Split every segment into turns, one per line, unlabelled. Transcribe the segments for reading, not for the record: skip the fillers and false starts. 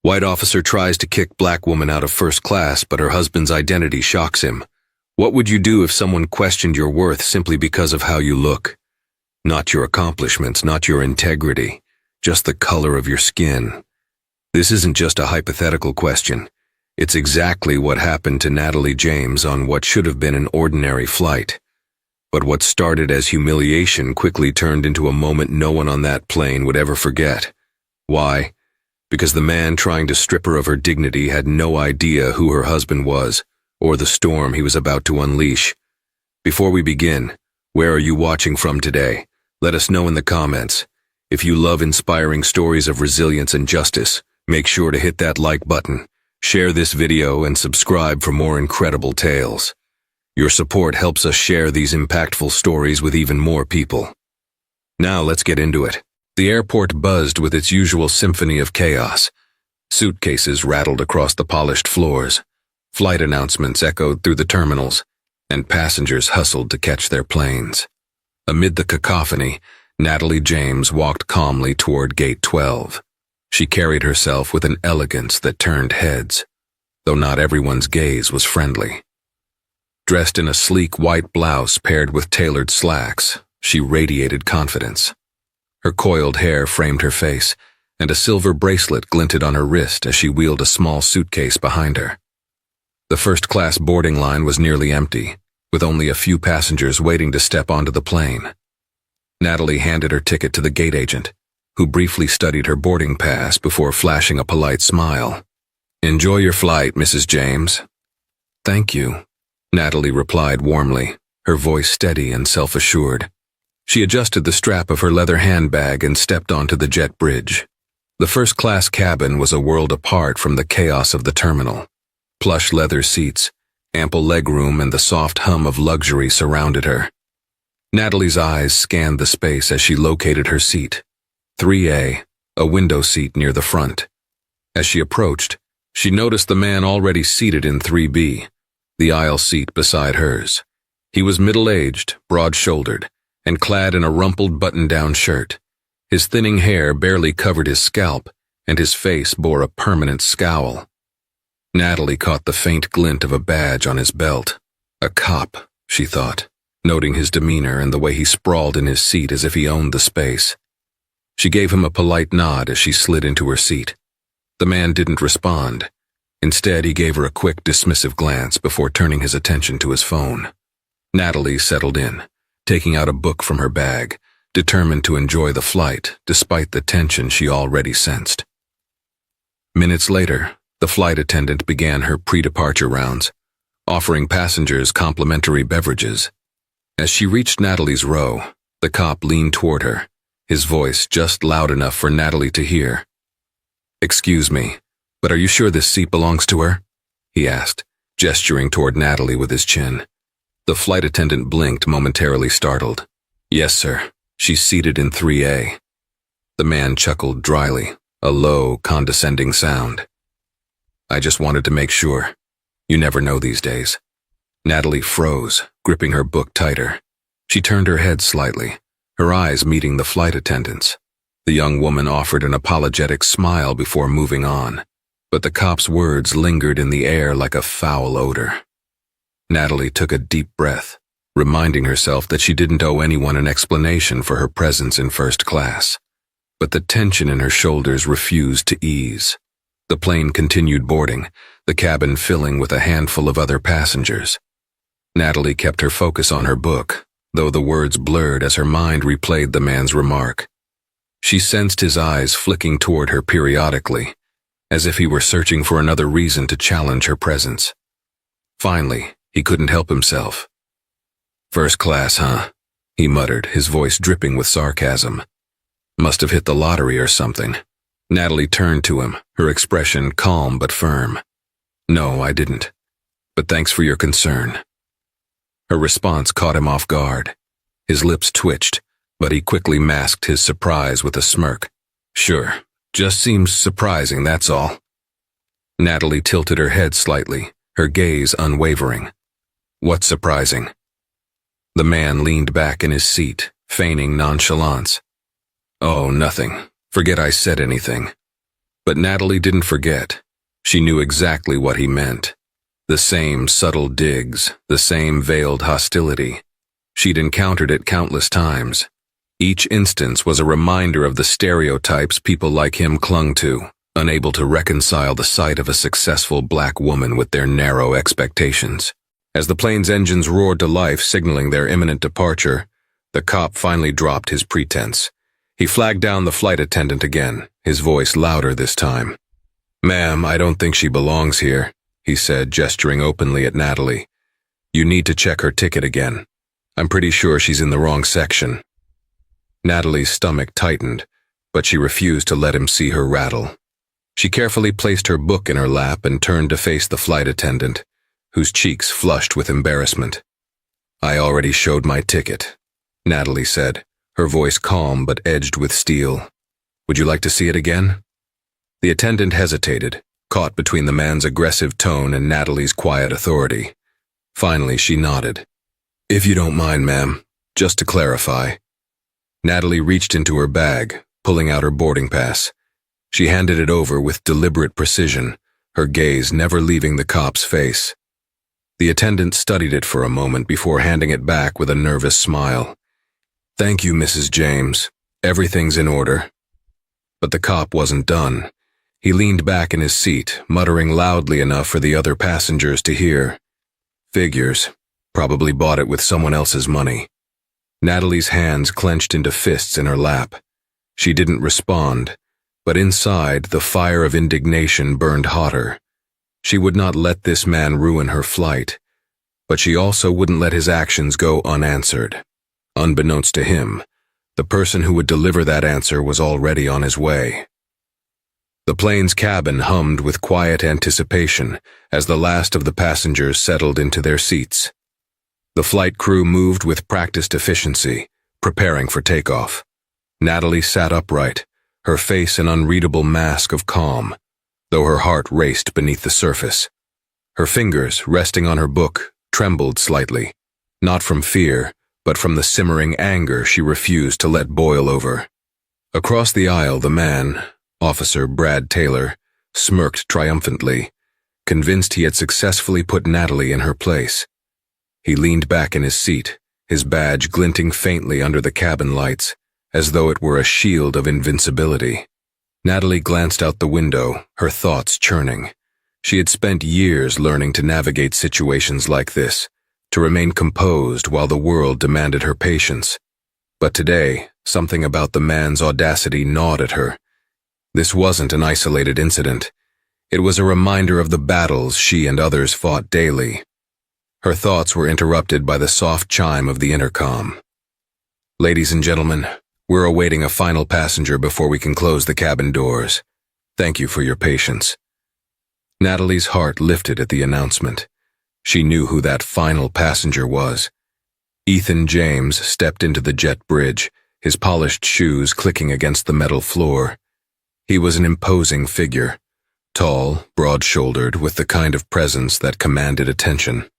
White officer tries to kick black woman out of first class, but her husband's identity shocks him. What would you do if someone questioned your worth simply because of how you look? Not your accomplishments, not your integrity, just the color of your skin. This isn't just a hypothetical question. It's exactly what happened to Natalie James on what should have been an ordinary flight. But what started as humiliation quickly turned into a moment no one on that plane would ever forget. Why? Because the man trying to strip her of her dignity had no idea who her husband was, or the storm he was about to unleash. Before we begin, where are you watching from today? Let us know in the comments. If you love inspiring stories of resilience and justice, make sure to hit that like button, share this video, and subscribe for more incredible tales. Your support helps us share these impactful stories with even more people. Now let's get into it. The airport buzzed with its usual symphony of chaos. Suitcases rattled across the polished floors. Flight announcements echoed through the terminals, and passengers hustled to catch their planes. Amid the cacophony, Natalie James walked calmly toward Gate 12. She carried herself with an elegance that turned heads, though not everyone's gaze was friendly. Dressed in a sleek white blouse paired with tailored slacks, she radiated confidence. Her coiled hair framed her face, and a silver bracelet glinted on her wrist as she wheeled a small suitcase behind her. The first-class boarding line was nearly empty, with only a few passengers waiting to step onto the plane. Natalie handed her ticket to the gate agent, who briefly studied her boarding pass before flashing a polite smile. "Enjoy your flight, Mrs. James." "Thank you," Natalie replied warmly, her voice steady and self-assured. She adjusted the strap of her leather handbag and stepped onto the jet bridge. The first-class cabin was a world apart from the chaos of the terminal. Plush leather seats, ample legroom, and the soft hum of luxury surrounded her. Natalie's eyes scanned the space as she located her seat. 3A, a window seat near the front. As she approached, she noticed the man already seated in 3B, the aisle seat beside hers. He was middle-aged, broad-shouldered, and clad in a rumpled button-down shirt. His thinning hair barely covered his scalp, and his face bore a permanent scowl. Natalie caught the faint glint of a badge on his belt. A cop, she thought, noting his demeanor and the way he sprawled in his seat as if he owned the space. She gave him a polite nod as she slid into her seat. The man didn't respond. Instead, he gave her a quick, dismissive glance before turning his attention to his phone. Natalie settled in, taking out a book from her bag, determined to enjoy the flight despite the tension she already sensed. Minutes later, the flight attendant began her pre-departure rounds, offering passengers complimentary beverages. As she reached Natalie's row, the cop leaned toward her, his voice just loud enough for Natalie to hear. "Excuse me, but are you sure this seat belongs to her?" he asked, gesturing toward Natalie with his chin. The flight attendant blinked, momentarily startled. "Yes, sir. She's seated in 3A. The man chuckled dryly, a low, condescending sound. "I just wanted to make sure. You never know these days." Natalie froze, gripping her book tighter. She turned her head slightly, her eyes meeting the flight attendant's. The young woman offered an apologetic smile before moving on, but the cop's words lingered in the air like a foul odor. Natalie took a deep breath, reminding herself that she didn't owe anyone an explanation for her presence in first class. But the tension in her shoulders refused to ease. The plane continued boarding, the cabin filling with a handful of other passengers. Natalie kept her focus on her book, though the words blurred as her mind replayed the man's remark. She sensed his eyes flicking toward her periodically, as if he were searching for another reason to challenge her presence. Finally, he couldn't help himself. "First class, huh?" he muttered, his voice dripping with sarcasm. "Must have hit the lottery or something." Natalie turned to him, her expression calm but firm. "No, I didn't. But thanks for your concern." Her response caught him off guard. His lips twitched, but he quickly masked his surprise with a smirk. "Sure, just seems surprising, that's all." Natalie tilted her head slightly, her gaze unwavering. "What's surprising?" The man leaned back in his seat, feigning nonchalance. "Oh, nothing. Forget I said anything. But Natalie didn't forget. She knew exactly what he meant. The same subtle digs, the same veiled hostility. She'd encountered it countless times. Each instance was a reminder of the stereotypes people like him clung to, unable to reconcile the sight of a successful black woman with their narrow expectations. As the plane's engines roared to life, signaling their imminent departure, the cop finally dropped his pretense. He flagged down the flight attendant again, his voice louder this time. "Ma'am, I don't think she belongs here," he said, gesturing openly at Natalie. "You need to check her ticket again. I'm pretty sure she's in the wrong section." Natalie's stomach tightened, but she refused to let him see her rattle. She carefully placed her book in her lap and turned to face the flight attendant, whose cheeks flushed with embarrassment. "I already showed my ticket," Natalie said, her voice calm but edged with steel. "Would you like to see it again?" The attendant hesitated, caught between the man's aggressive tone and Natalie's quiet authority. Finally, she nodded. "If you don't mind, ma'am, just to clarify." Natalie reached into her bag, pulling out her boarding pass. She handed it over with deliberate precision, her gaze never leaving the cop's face. The attendant studied it for a moment before handing it back with a nervous smile. "Thank you, Mrs. James. Everything's in order." But the cop wasn't done. He leaned back in his seat, muttering loudly enough for the other passengers to hear. "Figures. Probably bought it with someone else's money." Natalie's hands clenched into fists in her lap. She didn't respond, but inside the fire of indignation burned hotter. She would not let this man ruin her flight, but she also wouldn't let his actions go unanswered. Unbeknownst to him, the person who would deliver that answer was already on his way. The plane's cabin hummed with quiet anticipation as the last of the passengers settled into their seats. The flight crew moved with practiced efficiency, preparing for takeoff. Natalie sat upright, her face an unreadable mask of calm, though her heart raced beneath the surface. Her fingers, resting on her book, trembled slightly, not from fear, but from the simmering anger she refused to let boil over. Across the aisle, the man, Officer Brad Taylor, smirked triumphantly, convinced he had successfully put Natalie in her place. He leaned back in his seat, his badge glinting faintly under the cabin lights, as though it were a shield of invincibility. Natalie glanced out the window, her thoughts churning. She had spent years learning to navigate situations like this, to remain composed while the world demanded her patience. But today, something about the man's audacity gnawed at her. This wasn't an isolated incident. It was a reminder of the battles she and others fought daily. Her thoughts were interrupted by the soft chime of the intercom. "Ladies and gentlemen, we're awaiting a final passenger before we can close the cabin doors. Thank you for your patience." Natalie's heart lifted at the announcement. She knew who that final passenger was. Ethan James stepped into the jet bridge, his polished shoes clicking against the metal floor. He was an imposing figure, tall, broad-shouldered, with the kind of presence that commanded attention.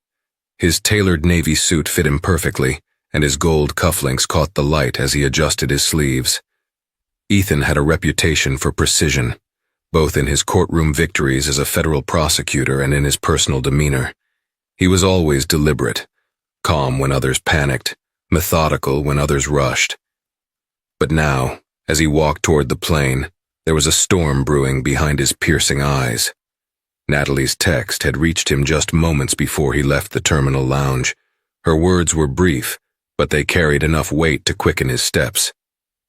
His tailored navy suit fit him perfectly, and his gold cufflinks caught the light as he adjusted his sleeves. Ethan had a reputation for precision, both in his courtroom victories as a federal prosecutor and in his personal demeanor. He was always deliberate, calm when others panicked, methodical when others rushed. But now, as he walked toward the plane, there was a storm brewing behind his piercing eyes. Natalie's text had reached him just moments before he left the terminal lounge. Her words were brief, but they carried enough weight to quicken his steps.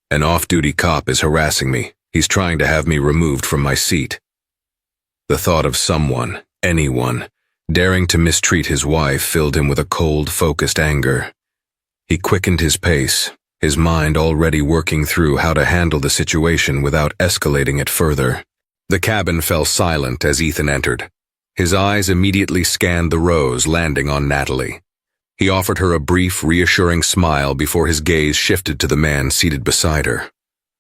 "An off-duty cop is harassing me. He's trying to have me removed from my seat." The thought of someone, anyone, daring to mistreat his wife filled him with a cold, focused anger. He quickened his pace, his mind already working through how to handle the situation without escalating it further. The cabin fell silent as Ethan entered. His eyes immediately scanned the rows, landing on Natalie. He offered her a brief, reassuring smile before his gaze shifted to the man seated beside her.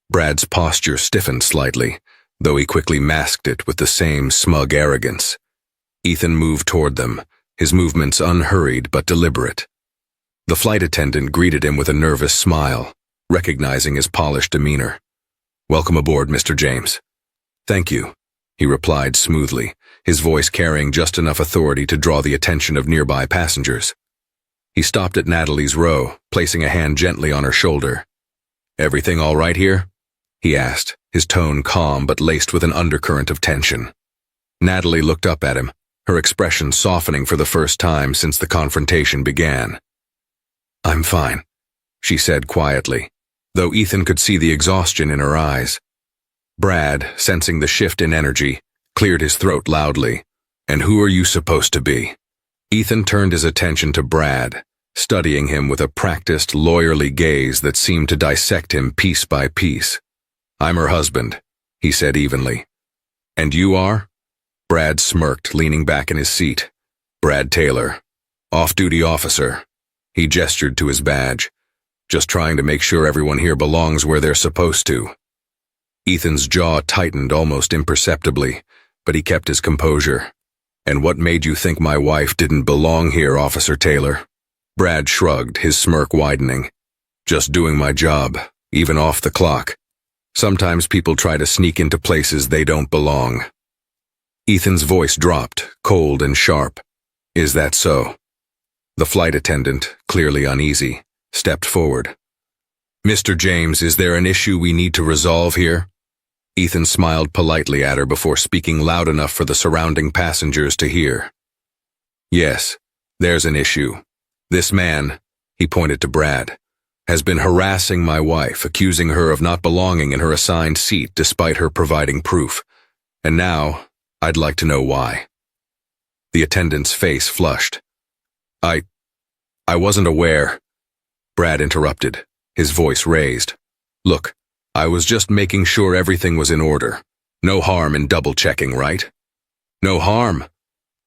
Brad's posture stiffened slightly, though he quickly masked it with the same smug arrogance. Ethan moved toward them, his movements unhurried but deliberate. The flight attendant greeted him with a nervous smile, recognizing his polished demeanor. "Welcome aboard, Mr. James." Thank you, he replied smoothly, his voice carrying just enough authority to draw the attention of nearby passengers. He stopped at Natalie's row, placing a hand gently on her shoulder. "Everything all right here?" he asked, his tone calm but laced with an undercurrent of tension. Natalie looked up at him, her expression softening for the first time since the confrontation began. "I'm fine," she said quietly, though Ethan could see the exhaustion in her eyes. Brad, sensing the shift in energy, cleared his throat loudly. "And who are you supposed to be?" Ethan turned his attention to Brad, studying him with a practiced, lawyerly gaze that seemed to dissect him piece by piece. "I'm her husband," he said evenly. "And you are?" Brad smirked, leaning back in his seat. "Brad Taylor, off-duty officer." He gestured to his badge. "Just trying to make sure everyone here belongs where they're supposed to." Ethan's jaw tightened almost imperceptibly, but he kept his composure. "And what made you think my wife didn't belong here, Officer Taylor?" Brad shrugged, his smirk widening. "Just doing my job, even off the clock. Sometimes people try to sneak into places they don't belong." Ethan's voice dropped, cold and sharp. "Is that so?" The flight attendant, clearly uneasy, stepped forward. "Mr. James, is there an issue we need to resolve here?" Ethan smiled politely at her before speaking loud enough for the surrounding passengers to hear. "Yes, there's an issue. This man," he pointed to Brad, "has been harassing my wife, accusing her of not belonging in her assigned seat despite her providing proof. And now, I'd like to know why." The attendant's face flushed. I wasn't aware," Brad interrupted, his voice raised. "Look, I was just making sure everything was in order. No harm in double-checking, right?" "No harm."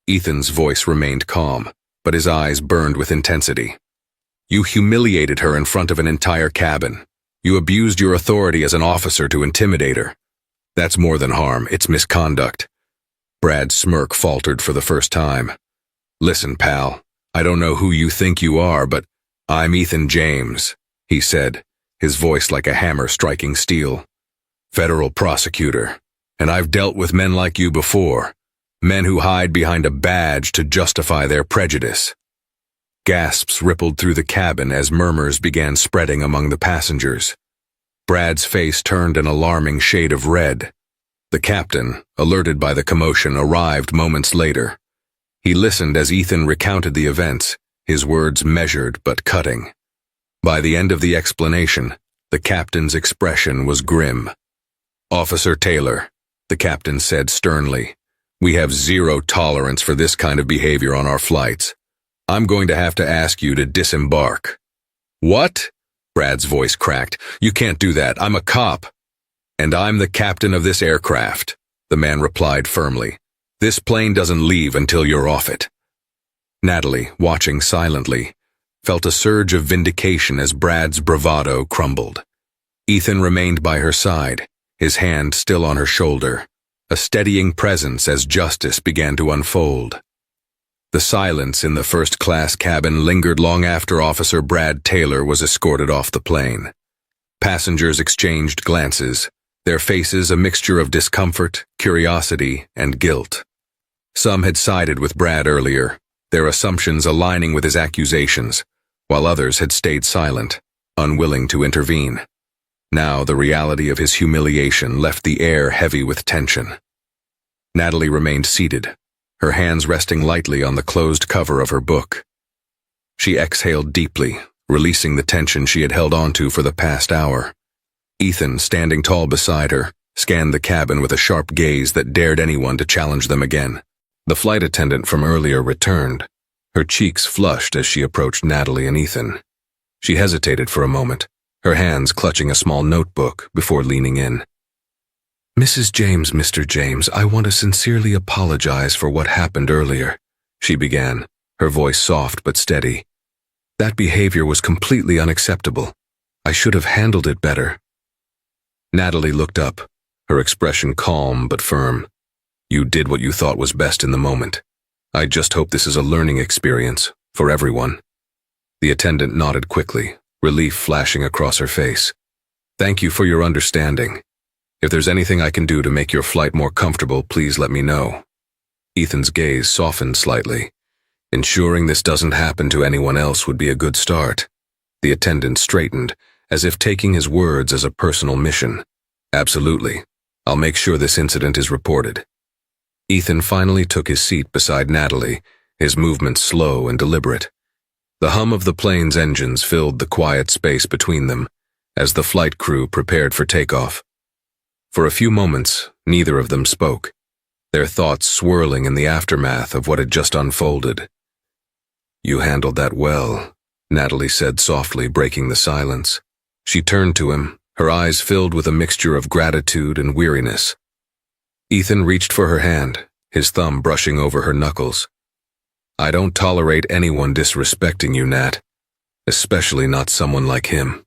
Ethan's voice remained calm, but his eyes burned with intensity. "You humiliated her in front of an entire cabin. You abused your authority as an officer to intimidate her. That's more than harm, it's misconduct." Brad's smirk faltered for the first time. "Listen, pal, I don't know who you think you are, but I'm Ethan James," he said, his voice like a hammer striking steel. "Federal prosecutor, and I've dealt with men like you before, men who hide behind a badge to justify their prejudice." Gasps rippled through the cabin as murmurs began spreading among the passengers. Brad's face turned an alarming shade of red. The captain, alerted by the commotion, arrived moments later. He listened as Ethan recounted the events, his words measured but cutting. By the end of the explanation, the captain's expression was grim. "Officer Taylor," the captain said sternly, "we have zero tolerance for this kind of behavior on our flights. I'm going to have to ask you to disembark." "What?" Brad's voice cracked. "You can't do that. I'm a cop." "And I'm the captain of this aircraft," the man replied firmly. "This plane doesn't leave until you're off it." Natalie, watching silently, felt a surge of vindication as Brad's bravado crumbled. Ethan remained by her side, his hand still on her shoulder, a steadying presence as justice began to unfold. The silence in the first-class cabin lingered long after Officer Brad Taylor was escorted off the plane. Passengers exchanged glances, their faces a mixture of discomfort, curiosity, and guilt. Some had sided with Brad earlier, their assumptions aligning with his accusations, while others had stayed silent, unwilling to intervene. Now the reality of his humiliation left the air heavy with tension. Natalie remained seated, her hands resting lightly on the closed cover of her book. She exhaled deeply, releasing the tension she had held onto for the past hour. Ethan, standing tall beside her, scanned the cabin with a sharp gaze that dared anyone to challenge them again. The flight attendant from earlier returned, her cheeks flushed as she approached Natalie and Ethan. She hesitated for a moment, her hands clutching a small notebook before leaning in. "Mrs. James, Mr. James, I want to sincerely apologize for what happened earlier," she began, her voice soft but steady. "That behavior was completely unacceptable. I should have handled it better." Natalie looked up, her expression calm but firm. "You did what you thought was best in the moment. I just hope this is a learning experience, for everyone." The attendant nodded quickly, relief flashing across her face. "Thank you for your understanding. If there's anything I can do to make your flight more comfortable, please let me know. Ethan's gaze softened slightly. Ensuring this doesn't happen to anyone else would be a good start. The attendant straightened, as if taking his words as a personal mission. Absolutely. I'll make sure this incident is reported. Ethan finally took his seat beside Natalie, his movements slow and deliberate. The hum of the plane's engines filled the quiet space between them, as the flight crew prepared for takeoff. For a few moments, neither of them spoke, their thoughts swirling in the aftermath of what had just unfolded. "You handled that well," Natalie said softly, breaking the silence. She turned to him, her eyes filled with a mixture of gratitude and weariness. Ethan reached for her hand, his thumb brushing over her knuckles. "I don't tolerate anyone disrespecting you, Nat, especially not someone like him."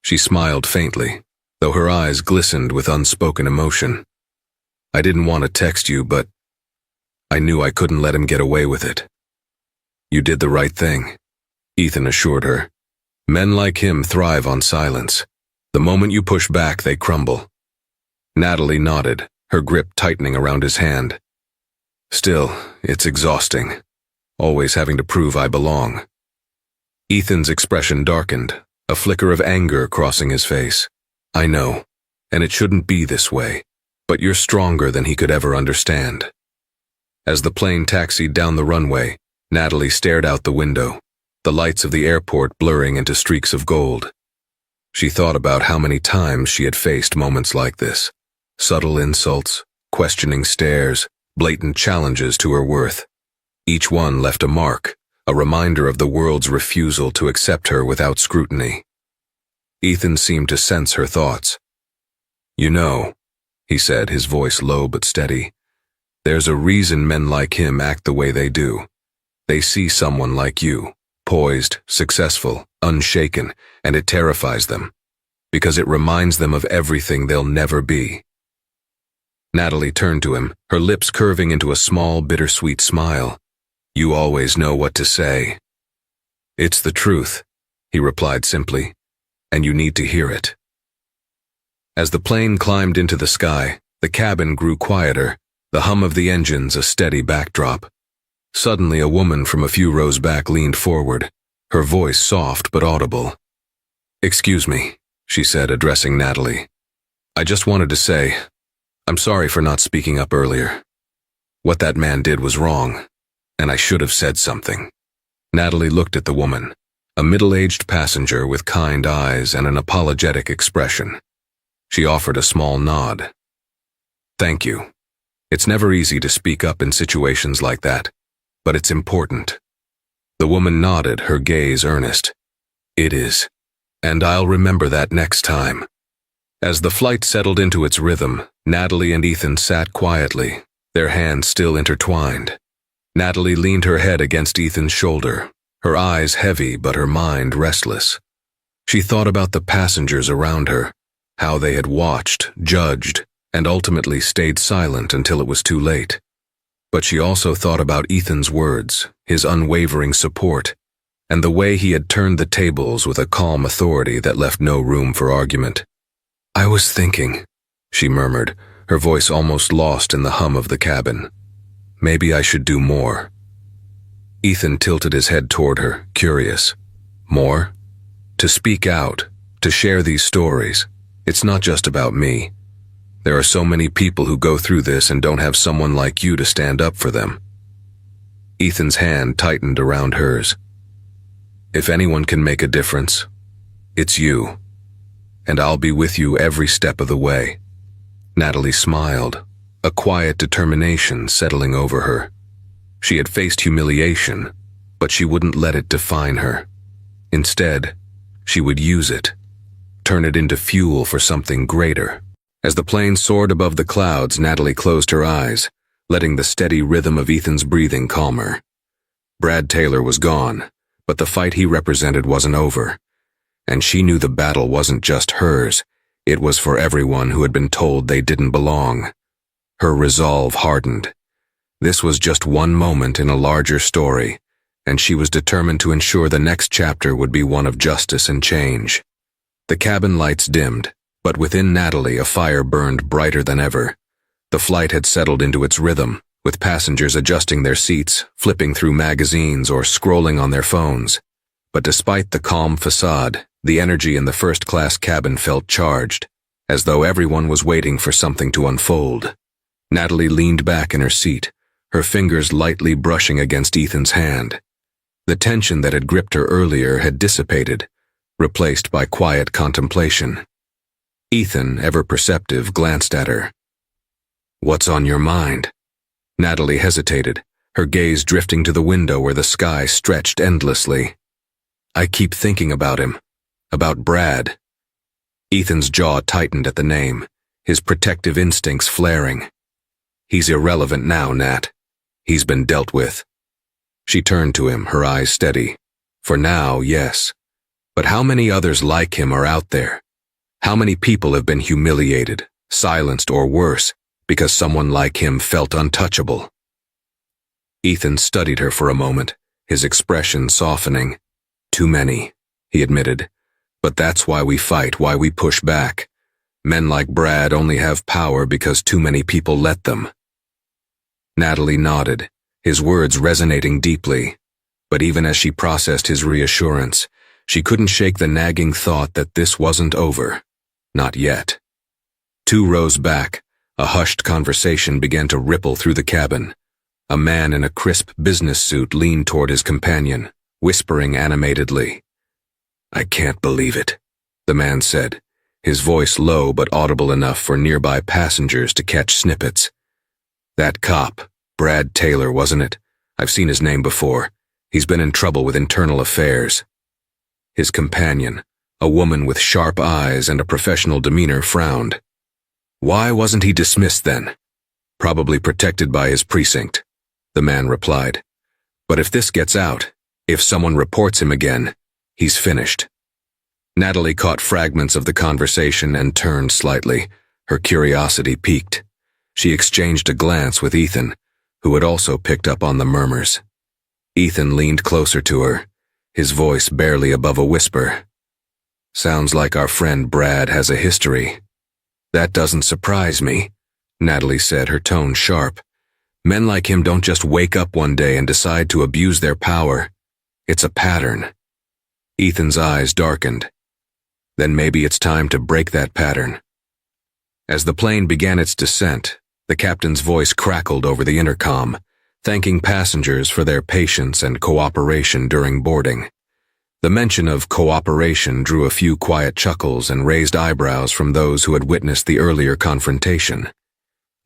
She smiled faintly, though her eyes glistened with unspoken emotion. "I didn't want to text you, but I knew I couldn't let him get away with it." "You did the right thing," Ethan assured her. "Men like him thrive on silence. The moment you push back, they crumble." Natalie nodded, her grip tightening around his hand. "Still, it's exhausting, always having to prove I belong." Ethan's expression darkened, a flicker of anger crossing his face. "I know, and it shouldn't be this way, but you're stronger than he could ever understand." As the plane taxied down the runway, Natalie stared out the window, the lights of the airport blurring into streaks of gold. She thought about how many times she had faced moments like this. Subtle insults, questioning stares, blatant challenges to her worth. Each one left a mark, a reminder of the world's refusal to accept her without scrutiny. Ethan seemed to sense her thoughts. "You know," he said, his voice low but steady, "there's a reason men like him act the way they do. They see someone like you, poised, successful, unshaken, and it terrifies them, because it reminds them of everything they'll never be." Natalie turned to him, her lips curving into a small, bittersweet smile. "You always know what to say." "It's the truth," he replied simply, "and you need to hear it." As the plane climbed into the sky, the cabin grew quieter, the hum of the engines a steady backdrop. Suddenly, a woman from a few rows back leaned forward, her voice soft but audible. "Excuse me," she said, addressing Natalie. "I just wanted to say, I'm sorry for not speaking up earlier. What that man did was wrong, and I should have said something." Natalie looked at the woman, a middle-aged passenger with kind eyes and an apologetic expression. She offered a small nod. "Thank you. It's never easy to speak up in situations like that, but it's important." The woman nodded, her gaze earnest. "It is, and I'll remember that next time." As the flight settled into its rhythm, Natalie and Ethan sat quietly, their hands still intertwined. Natalie leaned her head against Ethan's shoulder, her eyes heavy but her mind restless. She thought about the passengers around her, how they had watched, judged, and ultimately stayed silent until it was too late. But she also thought about Ethan's words, his unwavering support, and the way he had turned the tables with a calm authority that left no room for argument. "I was thinking," she murmured, her voice almost lost in the hum of the cabin. "Maybe I should do more." Ethan tilted his head toward her, curious. "More? To speak out, to share these stories. It's not just about me. There are so many people who go through this and don't have someone like you to stand up for them." Ethan's hand tightened around hers. "If anyone can make a difference, it's you. And I'll be with you every step of the way." Natalie smiled, a quiet determination settling over her. She had faced humiliation, but she wouldn't let it define her. Instead, she would use it, turn it into fuel for something greater. As the plane soared above the clouds, Natalie closed her eyes, letting the steady rhythm of Ethan's breathing calm her. Brad Taylor was gone, but the fight he represented wasn't over. And she knew the battle wasn't just hers, it was for everyone who had been told they didn't belong. Her resolve hardened. This was just one moment in a larger story, and she was determined to ensure the next chapter would be one of justice and change. The cabin lights dimmed, But within Natalie, a fire burned brighter than ever. The flight had settled into its rhythm, with passengers adjusting their seats, flipping through magazines, or scrolling on their phones. But despite the calm facade, the energy in the first-class cabin felt charged, as though everyone was waiting for something to unfold. Natalie leaned back in her seat, her fingers lightly brushing against Ethan's hand. The tension that had gripped her earlier had dissipated, replaced by quiet contemplation. Ethan, ever perceptive, glanced at her. "What's on your mind?" Natalie hesitated, her gaze drifting to the window where the sky stretched endlessly. "I keep thinking about him. About Brad." Ethan's jaw tightened at the name, his protective instincts flaring. "He's irrelevant now, Nat. He's been dealt with." She turned to him, her eyes steady. "For now, yes. But how many others like him are out there? How many people have been humiliated, silenced, or worse, because someone like him felt untouchable?" Ethan studied her for a moment, his expression softening. "Too many," he admitted. "But that's why we fight, why we push back. Men like Brad only have power because too many people let them." Natalie nodded, his words resonating deeply. But even as she processed his reassurance, she couldn't shake the nagging thought that this wasn't over. Not yet. 2 rows back, a hushed conversation began to ripple through the cabin. A man in a crisp business suit leaned toward his companion, whispering animatedly. "I can't believe it," the man said, his voice low but audible enough for nearby passengers to catch snippets. "That cop, Brad Taylor, wasn't it? I've seen his name before. He's been in trouble with internal affairs." His companion, a woman with sharp eyes and a professional demeanor, frowned. "Why wasn't he dismissed then?" "Probably protected by his precinct," the man replied. "But if this gets out, if someone reports him again, he's finished." Natalie caught fragments of the conversation and turned slightly, her curiosity piqued. She exchanged a glance with Ethan, who had also picked up on the murmurs. Ethan leaned closer to her, his voice barely above a whisper. "Sounds like our friend Brad has a history." "That doesn't surprise me," Natalie said, her tone sharp. "Men like him don't just wake up one day and decide to abuse their power. It's a pattern." Ethan's eyes darkened. "Then maybe it's time to break that pattern." As the plane began its descent, the captain's voice crackled over the intercom, thanking passengers for their patience and cooperation during boarding. The mention of cooperation drew a few quiet chuckles and raised eyebrows from those who had witnessed the earlier confrontation.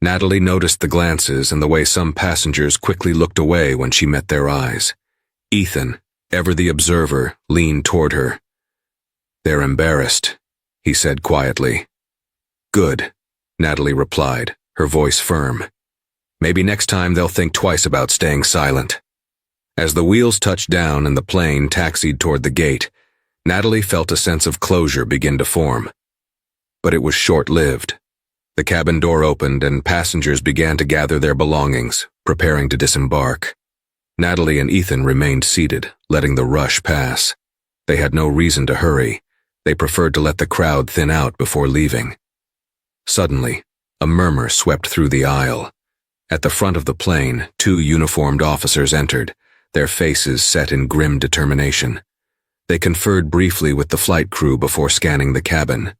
Natalie noticed the glances and the way some passengers quickly looked away when she met their eyes. Ethan, ever the observer, leaned toward her. "They're embarrassed," he said quietly. "Good," Natalie replied, her voice firm. "Maybe next time they'll think twice about staying silent." As the wheels touched down and the plane taxied toward the gate, Natalie felt a sense of closure begin to form. But it was short-lived. The cabin door opened and passengers began to gather their belongings, preparing to disembark. Natalie and Ethan remained seated, letting the rush pass. They had no reason to hurry. They preferred to let the crowd thin out before leaving. Suddenly, a murmur swept through the aisle. At the front of the plane, 2 uniformed officers entered, their faces set in grim determination. They conferred briefly with the flight crew before scanning the cabin.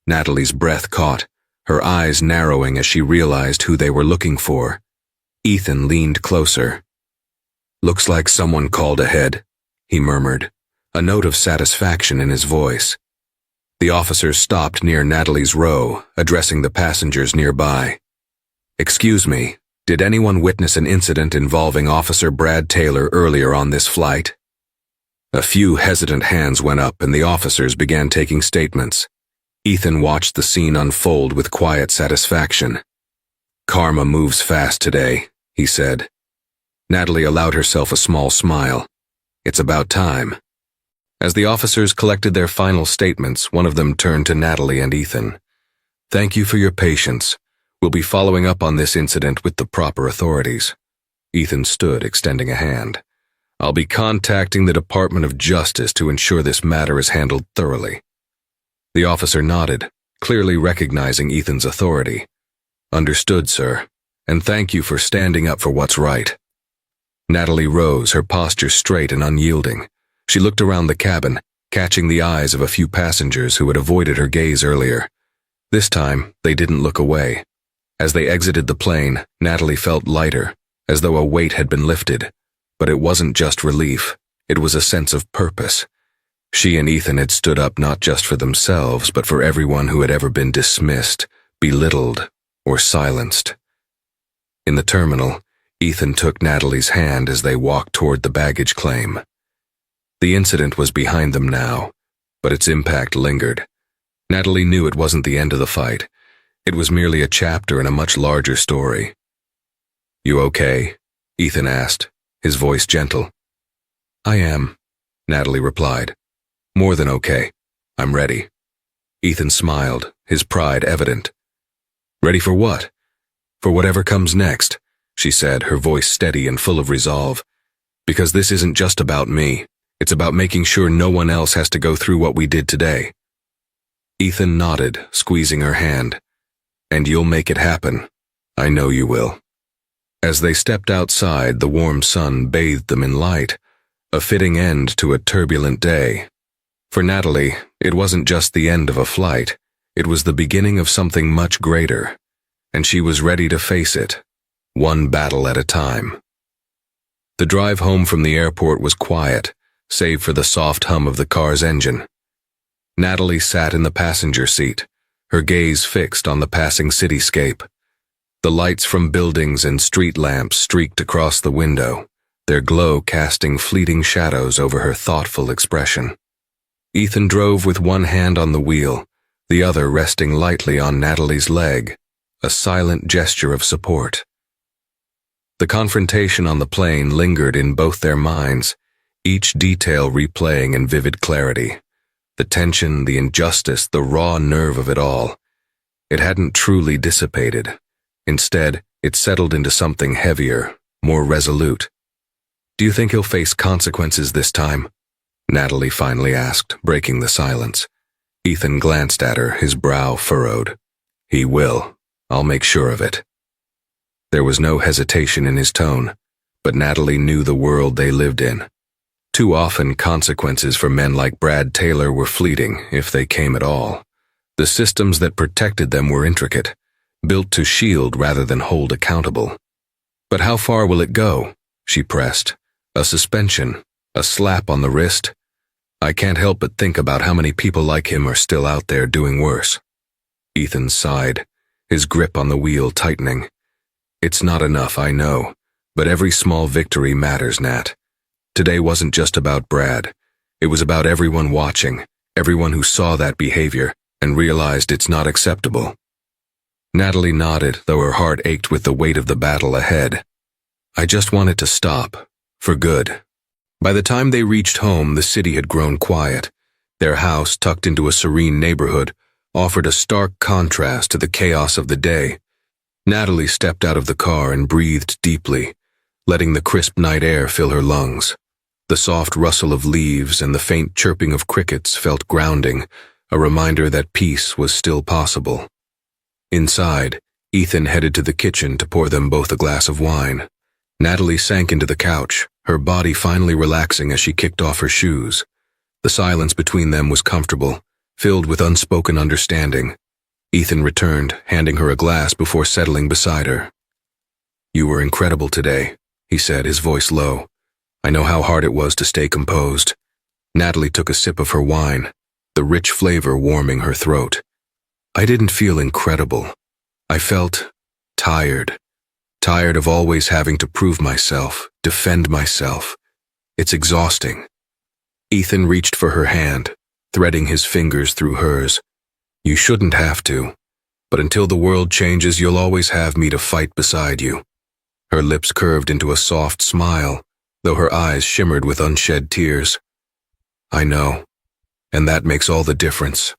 Natalie's breath caught, her eyes narrowing as she realized who they were looking for. Ethan leaned closer. "Looks like someone called ahead," he murmured, a note of satisfaction in his voice. The officers stopped near Natalie's row, addressing the passengers nearby. "Excuse me, did anyone witness an incident involving Officer Brad Taylor earlier on this flight?" A few hesitant hands went up and the officers began taking statements. Ethan watched the scene unfold with quiet satisfaction. "Karma moves fast today," he said. Natalie allowed herself a small smile. "It's about time." As the officers collected their final statements, one of them turned to Natalie and Ethan. "Thank you for your patience. We'll be following up on this incident with the proper authorities." Ethan stood, extending a hand. "I'll be contacting the Department of Justice to ensure this matter is handled thoroughly." The officer nodded, clearly recognizing Ethan's authority. "Understood, sir, and thank you for standing up for what's right." Natalie rose, her posture straight and unyielding. She looked around the cabin, catching the eyes of a few passengers who had avoided her gaze earlier. This time, they didn't look away. As they exited the plane, Natalie felt lighter, as though a weight had been lifted. But it wasn't just relief, it was a sense of purpose. She and Ethan had stood up not just for themselves, but for everyone who had ever been dismissed, belittled, or silenced. In the terminal, Ethan took Natalie's hand as they walked toward the baggage claim. The incident was behind them now, but its impact lingered. Natalie knew it wasn't the end of the fight. It was merely a chapter in a much larger story. "You okay?" Ethan asked, his voice gentle. "I am," Natalie replied. "More than okay. I'm ready." Ethan smiled, his pride evident. "Ready for what?" "For whatever comes next," she said, her voice steady and full of resolve. "Because this isn't just about me. It's about making sure no one else has to go through what we did today." Ethan nodded, squeezing her hand. "And you'll make it happen. I know you will." As they stepped outside, the warm sun bathed them in light, a fitting end to a turbulent day. For Natalie, it wasn't just the end of a flight, it was the beginning of something much greater, and she was ready to face it, one battle at a time. The drive home from the airport was quiet, save for the soft hum of the car's engine. Natalie sat in the passenger seat, her gaze fixed on the passing cityscape. The lights from buildings and street lamps streaked across the window, their glow casting fleeting shadows over her thoughtful expression. Ethan drove with one hand on the wheel, the other resting lightly on Natalie's leg, a silent gesture of support. The confrontation on the plane lingered in both their minds, each detail replaying in vivid clarity. The tension, the injustice, the raw nerve of it all. It hadn't truly dissipated. Instead, it settled into something heavier, more resolute. "Do you think he'll face consequences this time?" Natalie finally asked, breaking the silence. Ethan glanced at her, his brow furrowed. "He will. I'll make sure of it." There was no hesitation in his tone, but Natalie knew the world they lived in. Too often consequences for men like Brad Taylor were fleeting, if they came at all. The systems that protected them were intricate, built to shield rather than hold accountable. "But how far will it go?" she pressed. "A suspension? A slap on the wrist? I can't help but think about how many people like him are still out there doing worse." Ethan sighed, his grip on the wheel tightening. "It's not enough, I know, but every small victory matters, Nat. Today wasn't just about Brad. It was about everyone watching, everyone who saw that behavior and realized it's not acceptable." Natalie nodded, though her heart ached with the weight of the battle ahead. "I just want it to stop, for good." By the time they reached home, the city had grown quiet. Their house, tucked into a serene neighborhood, offered a stark contrast to the chaos of the day. Natalie stepped out of the car and breathed deeply, letting the crisp night air fill her lungs. The soft rustle of leaves and the faint chirping of crickets felt grounding, a reminder that peace was still possible. Inside, Ethan headed to the kitchen to pour them both a glass of wine. Natalie sank into the couch, her body finally relaxing as she kicked off her shoes. The silence between them was comfortable, filled with unspoken understanding. Ethan returned, handing her a glass before settling beside her. "You were incredible today," he said, his voice low. "I know how hard it was to stay composed." Natalie took a sip of her wine, the rich flavor warming her throat. "I didn't feel incredible. I felt tired. Tired of always having to prove myself, defend myself. It's exhausting." Ethan reached for her hand, threading his fingers through hers. "You shouldn't have to, but until the world changes, you'll always have me to fight beside you." Her lips curved into a soft smile, though her eyes shimmered with unshed tears. "I know, and that makes all the difference."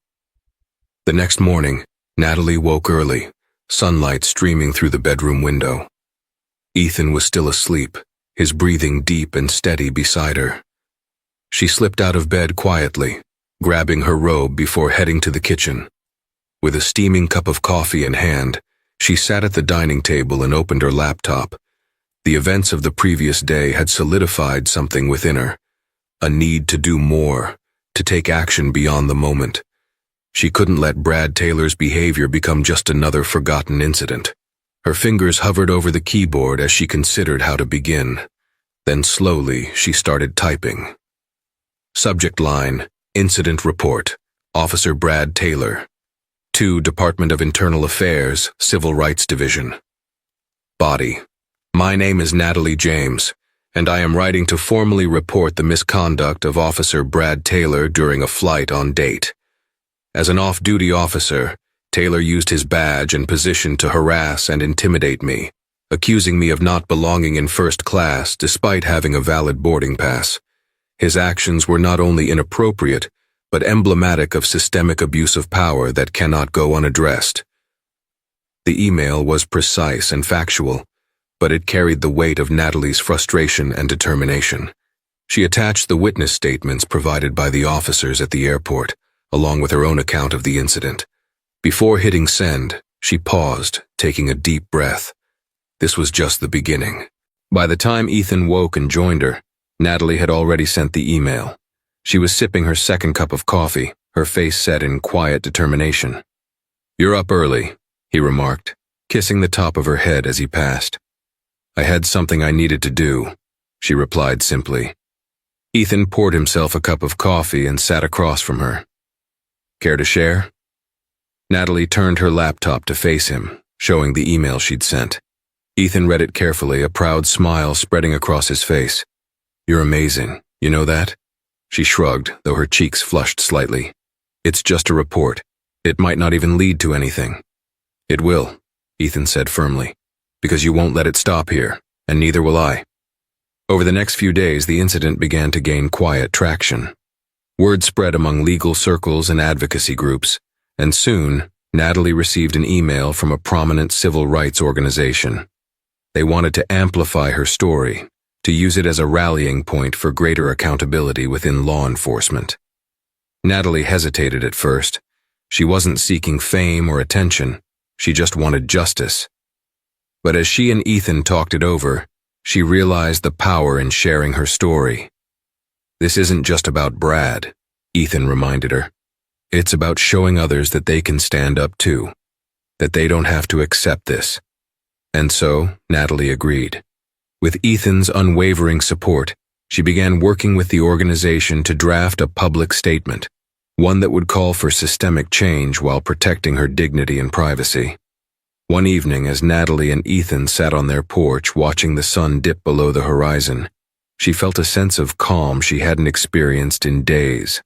The next morning, Natalie woke early, sunlight streaming through the bedroom window. Ethan was still asleep, his breathing deep and steady beside her. She slipped out of bed quietly, grabbing her robe before heading to the kitchen. With a steaming cup of coffee in hand, she sat at the dining table and opened her laptop. The events of the previous day had solidified something within her, a need to do more, to take action beyond the moment. She couldn't let Brad Taylor's behavior become just another forgotten incident. Her fingers hovered over the keyboard as she considered how to begin. Then slowly, she started typing. Subject line, Incident Report, Officer Brad Taylor, 2 Department of Internal Affairs, Civil Rights Division. Body, my name is Natalie James, and I am writing to formally report the misconduct of Officer Brad Taylor during a flight on date. As an off-duty officer, Taylor used his badge and position to harass and intimidate me, accusing me of not belonging in first class despite having a valid boarding pass. His actions were not only inappropriate, but emblematic of systemic abuse of power that cannot go unaddressed. The email was precise and factual, but it carried the weight of Natalie's frustration and determination. She attached the witness statements provided by the officers at the airport, along with her own account of the incident. Before hitting send, she paused, taking a deep breath. This was just the beginning. By the time Ethan woke and joined her, Natalie had already sent the email. She was sipping her second cup of coffee, her face set in quiet determination. "You're up early," he remarked, kissing the top of her head as he passed. "I had something I needed to do," she replied simply. Ethan poured himself a cup of coffee and sat across from her. "Care to share?" Natalie turned her laptop to face him, showing the email she'd sent. Ethan read it carefully, a proud smile spreading across his face. "You're amazing, you know that?" She shrugged, though her cheeks flushed slightly. "It's just a report. It might not even lead to anything." "It will," Ethan said firmly, "because you won't let it stop here, and neither will I." Over the next few days, the incident began to gain quiet traction. Word spread among legal circles and advocacy groups, and soon, Natalie received an email from a prominent civil rights organization. They wanted to amplify her story, to use it as a rallying point for greater accountability within law enforcement. Natalie hesitated at first. She wasn't seeking fame or attention, she just wanted justice. But as she and Ethan talked it over, she realized the power in sharing her story. "This isn't just about Brad," Ethan reminded her. "It's about showing others that they can stand up too, that they don't have to accept this." And so, Natalie agreed. With Ethan's unwavering support, she began working with the organization to draft a public statement, one that would call for systemic change while protecting her dignity and privacy. One evening, as Natalie and Ethan sat on their porch watching the sun dip below the horizon, she felt a sense of calm she hadn't experienced in days.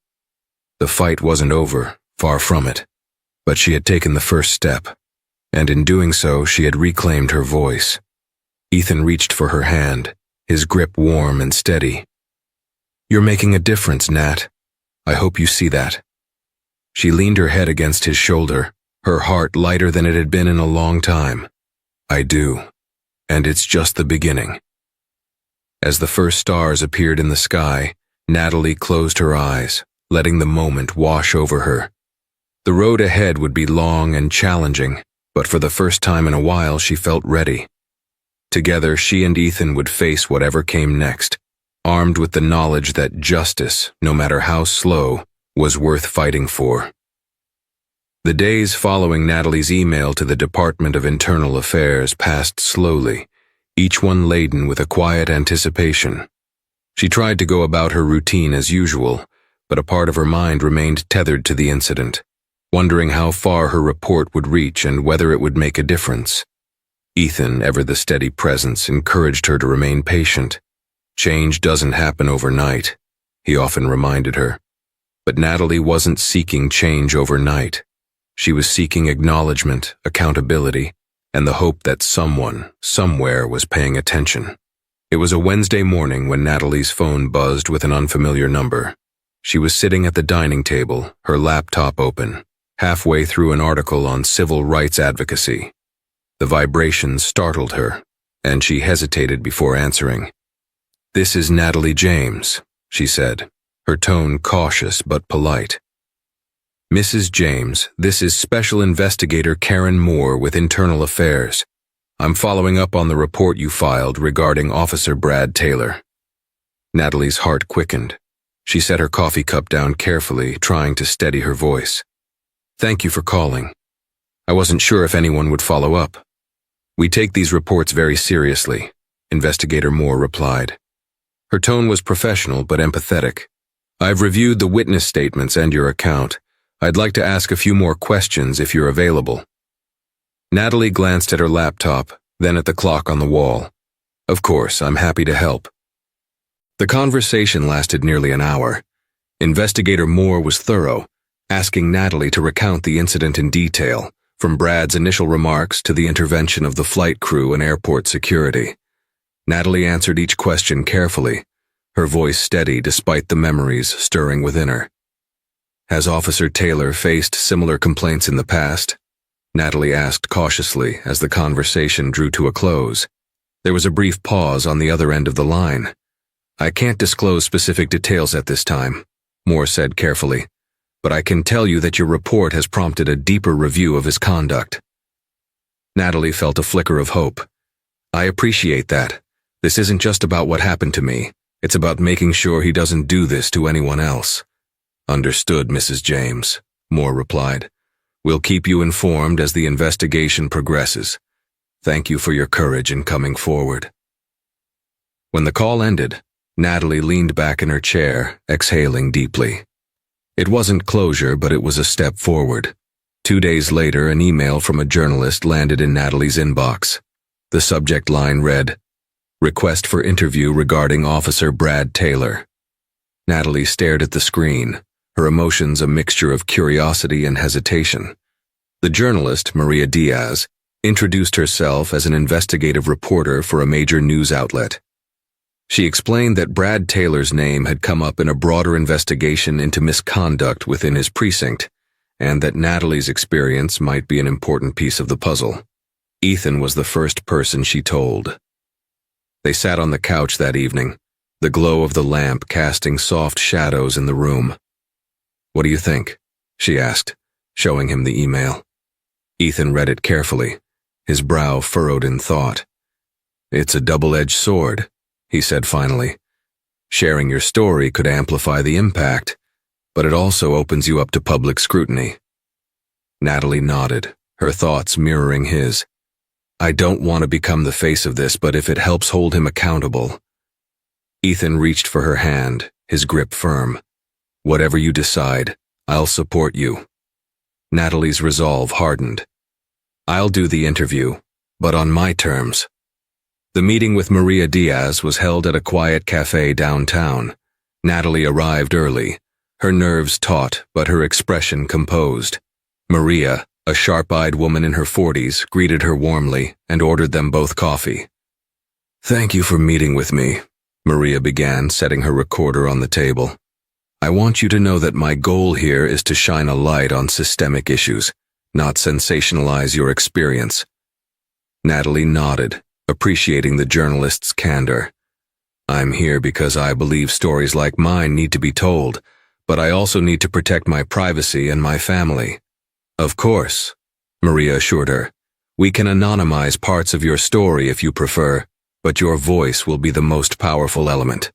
The fight wasn't over, far from it, but she had taken the first step, and in doing so, she had reclaimed her voice. Ethan reached for her hand, his grip warm and steady. "You're making a difference, Nat. I hope you see that." She leaned her head against his shoulder, her heart lighter than it had been in a long time. "I do, and it's just the beginning." As the first stars appeared in the sky, Natalie closed her eyes, letting the moment wash over her. The road ahead would be long and challenging, but for the first time in a while she felt ready. Together, she and Ethan would face whatever came next, armed with the knowledge that justice, no matter how slow, was worth fighting for. The days following Natalie's email to the Department of Internal Affairs passed slowly, each one laden with a quiet anticipation. She tried to go about her routine as usual, but a part of her mind remained tethered to the incident, wondering how far her report would reach and whether it would make a difference. Ethan, ever the steady presence, encouraged her to remain patient. "Change doesn't happen overnight," he often reminded her. But Natalie wasn't seeking change overnight. She was seeking acknowledgement, accountability, and the hope that someone, somewhere, was paying attention. It was a Wednesday morning when Natalie's phone buzzed with an unfamiliar number. She was sitting at the dining table, her laptop open, halfway through an article on civil rights advocacy. The vibration startled her, and she hesitated before answering. "This is Natalie James," she said, her tone cautious but polite. Mrs. James, this is Special Investigator Karen Moore with Internal Affairs. I'm following up on the report you filed regarding Officer Brad Taylor. Natalie's heart quickened. She set her coffee cup down carefully, trying to steady her voice. Thank you for calling. I wasn't sure if anyone would follow up. We take these reports very seriously, Investigator Moore replied. Her tone was professional but empathetic. I've reviewed the witness statements and your account. I'd like to ask a few more questions if you're available. Natalie glanced at her laptop, then at the clock on the wall. Of course, I'm happy to help. The conversation lasted nearly an hour. Investigator Moore was thorough, asking Natalie to recount the incident in detail, from Brad's initial remarks to the intervention of the flight crew and airport security. Natalie answered each question carefully, her voice steady despite the memories stirring within her. Has Officer Taylor faced similar complaints in the past? Natalie asked cautiously as the conversation drew to a close. There was a brief pause on the other end of the line. I can't disclose specific details at this time, Moore said carefully, but I can tell you that your report has prompted a deeper review of his conduct. Natalie felt a flicker of hope. I appreciate that. This isn't just about what happened to me. It's about making sure he doesn't do this to anyone else. Understood, Mrs. James, Moore replied. We'll keep you informed as the investigation progresses. Thank you for your courage in coming forward. When the call ended, Natalie leaned back in her chair, exhaling deeply. It wasn't closure, but it was a step forward. 2 days later, an email from a journalist landed in Natalie's inbox. The subject line read, Request for interview regarding Officer Brad Taylor. Natalie stared at the screen, her emotions a mixture of curiosity and hesitation. The journalist, Maria Diaz, introduced herself as an investigative reporter for a major news outlet. She explained that Brad Taylor's name had come up in a broader investigation into misconduct within his precinct, and that Natalie's experience might be an important piece of the puzzle. Ethan was the first person she told. They sat on the couch that evening, the glow of the lamp casting soft shadows in the room. What do you think? She asked, showing him the email. Ethan read it carefully, his brow furrowed in thought. It's a double-edged sword, he said finally. Sharing your story could amplify the impact, but it also opens you up to public scrutiny. Natalie nodded, her thoughts mirroring his. I don't want to become the face of this, but if it helps hold him accountable. Ethan reached for her hand, his grip firm. Whatever you decide, I'll support you. Natalie's resolve hardened. I'll do the interview, but on my terms. The meeting with Maria Diaz was held at a quiet cafe downtown. Natalie arrived early, her nerves taut but her expression composed. Maria, a sharp-eyed woman in her 40s, greeted her warmly and ordered them both coffee. Thank you for meeting with me, Maria began, setting her recorder on the table. I want you to know that my goal here is to shine a light on systemic issues, not sensationalize your experience. Natalie nodded, appreciating the journalist's candor. I'm here because I believe stories like mine need to be told, but I also need to protect my privacy and my family. Of course, Maria assured her. We can anonymize parts of your story if you prefer, but your voice will be the most powerful element.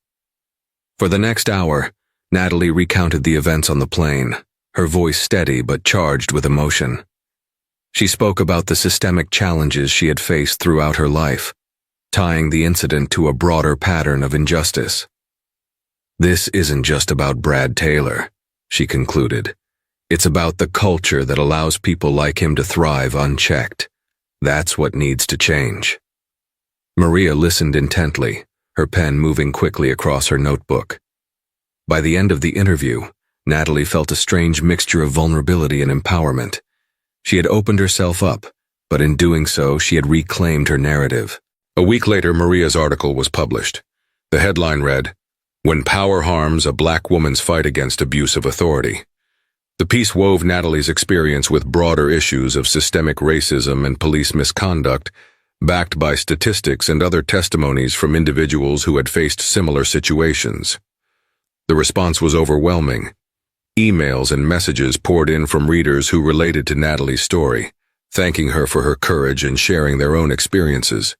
For the next hour, Natalie recounted the events on the plane, her voice steady but charged with emotion. She spoke about the systemic challenges she had faced throughout her life, tying the incident to a broader pattern of injustice. This isn't just about Brad Taylor, she concluded. It's about the culture that allows people like him to thrive unchecked. That's what needs to change. Maria listened intently, her pen moving quickly across her notebook. By the end of the interview, Natalie felt a strange mixture of vulnerability and empowerment. She had opened herself up, but in doing so, she had reclaimed her narrative. A week later, Maria's article was published. The headline read, When Power Harms a Black Woman's Fight Against Abuse of Authority. The piece wove Natalie's experience with broader issues of systemic racism and police misconduct, backed by statistics and other testimonies from individuals who had faced similar situations. The response was overwhelming. Emails and messages poured in from readers who related to Natalie's story, thanking her for her courage and sharing their own experiences.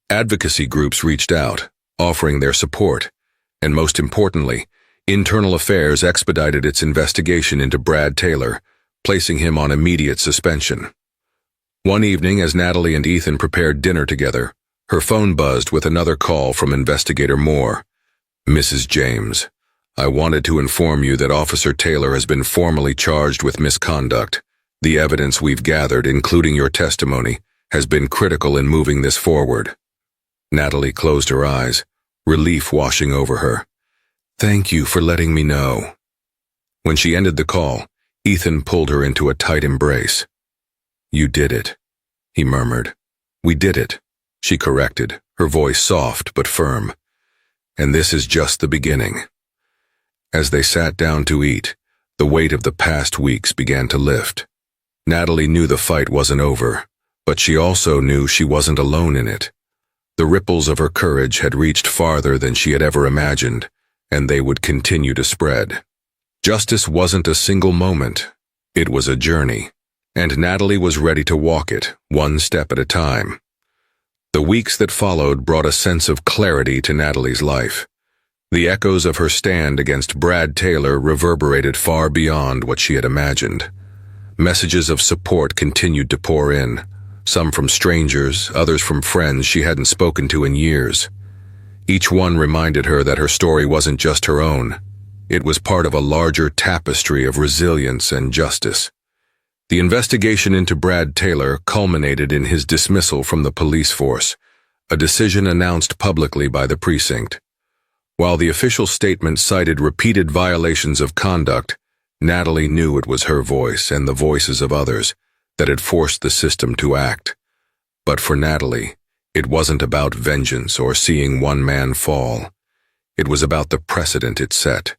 Advocacy groups reached out, offering their support, and most importantly, Internal Affairs expedited its investigation into Brad Taylor, placing him on immediate suspension. One evening, as Natalie and Ethan prepared dinner together, her phone buzzed with another call from Investigator Moore. "Mrs. James, I wanted to inform you that Officer Taylor has been formally charged with misconduct. The evidence we've gathered, including your testimony, has been critical in moving this forward." Natalie closed her eyes, relief washing over her. "Thank you for letting me know." When she ended the call, Ethan pulled her into a tight embrace. "You did it," he murmured. "We did it," she corrected, her voice soft but firm. "And this is just the beginning." As they sat down to eat, the weight of the past weeks began to lift. Natalie knew the fight wasn't over, but she also knew she wasn't alone in it. The ripples of her courage had reached farther than she had ever imagined, and they would continue to spread. Justice wasn't a single moment. It was a journey, and Natalie was ready to walk it, one step at a time. The weeks that followed brought a sense of clarity to Natalie's life. The echoes of her stand against Brad Taylor reverberated far beyond what she had imagined. Messages of support continued to pour in, some from strangers, others from friends she hadn't spoken to in years. Each one reminded her that her story wasn't just her own. It was part of a larger tapestry of resilience and justice. The investigation into Brad Taylor culminated in his dismissal from the police force, a decision announced publicly by the precinct. While the official statement cited repeated violations of conduct, Natalie knew it was her voice and the voices of others that had forced the system to act. But for Natalie, it wasn't about vengeance or seeing one man fall. It was about the precedent it set,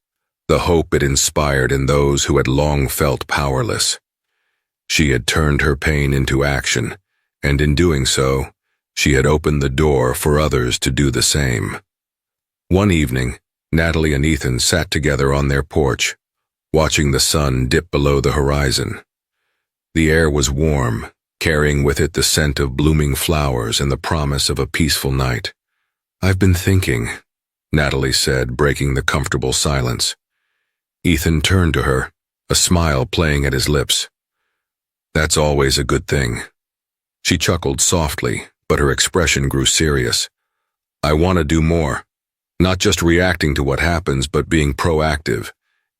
the hope it inspired in those who had long felt powerless. She had turned her pain into action, and in doing so, she had opened the door for others to do the same. One evening, Natalie and Ethan sat together on their porch, watching the sun dip below the horizon. The air was warm, carrying with it the scent of blooming flowers and the promise of a peaceful night. "I've been thinking," Natalie said, breaking the comfortable silence. Ethan turned to her, a smile playing at his lips. "That's always a good thing." She chuckled softly, but her expression grew serious. "I want to do more, not just reacting to what happens, but being proactive.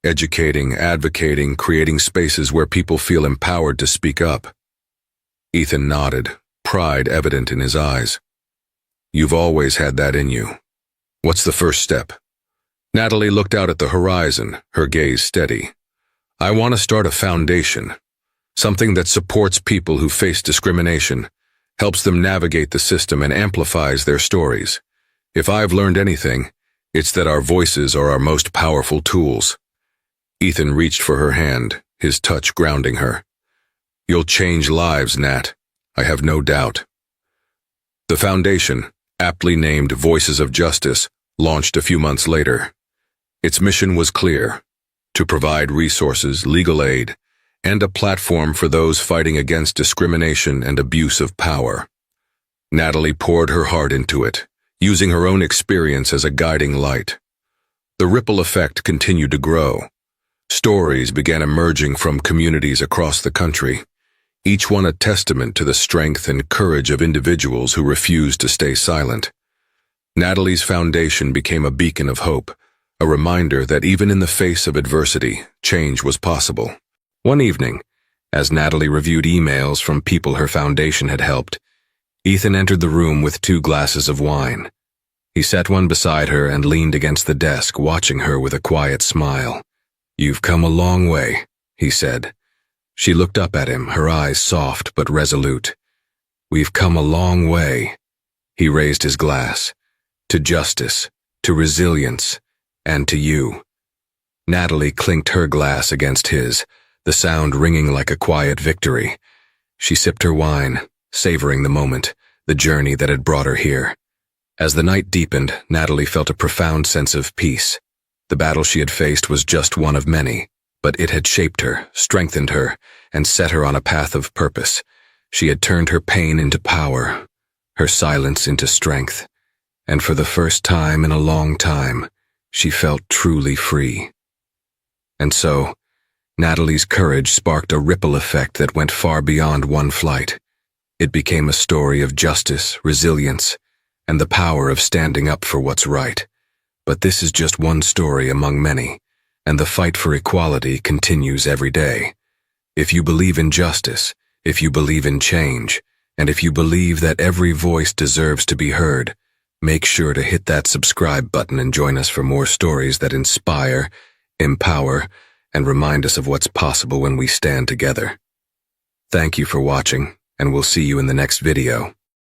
Educating, advocating, creating spaces where people feel empowered to speak up." Ethan nodded, pride evident in his eyes. "You've always had that in you. What's the first step?" Natalie looked out at the horizon, her gaze steady. "I want to start a foundation, something that supports people who face discrimination, helps them navigate the system, and amplifies their stories. If I've learned anything, it's that our voices are our most powerful tools." Ethan reached for her hand, his touch grounding her. "You'll change lives, Nat. I have no doubt." The foundation, aptly named Voices of Justice, launched a few months later. Its mission was clear: to provide resources, legal aid, and a platform for those fighting against discrimination and abuse of power. Natalie poured her heart into it, using her own experience as a guiding light. The ripple effect continued to grow. Stories began emerging from communities across the country, each one a testament to the strength and courage of individuals who refused to stay silent. Natalie's foundation became a beacon of hope, a reminder that even in the face of adversity, change was possible. One evening, as Natalie reviewed emails from people her foundation had helped, Ethan entered the room with 2 glasses of wine. He set one beside her and leaned against the desk, watching her with a quiet smile. "You've come a long way," he said. She looked up at him, her eyes soft but resolute. "We've come a long way." He raised his glass. "To justice, to resilience, and to you." Natalie clinked her glass against his, the sound ringing like a quiet victory. She sipped her wine, savoring the moment, the journey that had brought her here. As the night deepened, Natalie felt a profound sense of peace. The battle she had faced was just one of many, but it had shaped her, strengthened her, and set her on a path of purpose. She had turned her pain into power, her silence into strength, and for the first time in a long time, she felt truly free. And so, Natalie's courage sparked a ripple effect that went far beyond one flight. It became a story of justice, resilience, and the power of standing up for what's right. But this is just one story among many, and the fight for equality continues every day. If you believe in justice, if you believe in change, and if you believe that every voice deserves to be heard, make sure to hit that subscribe button and join us for more stories that inspire, empower, and remind us of what's possible when we stand together. Thank you for watching, and we'll see you in the next video.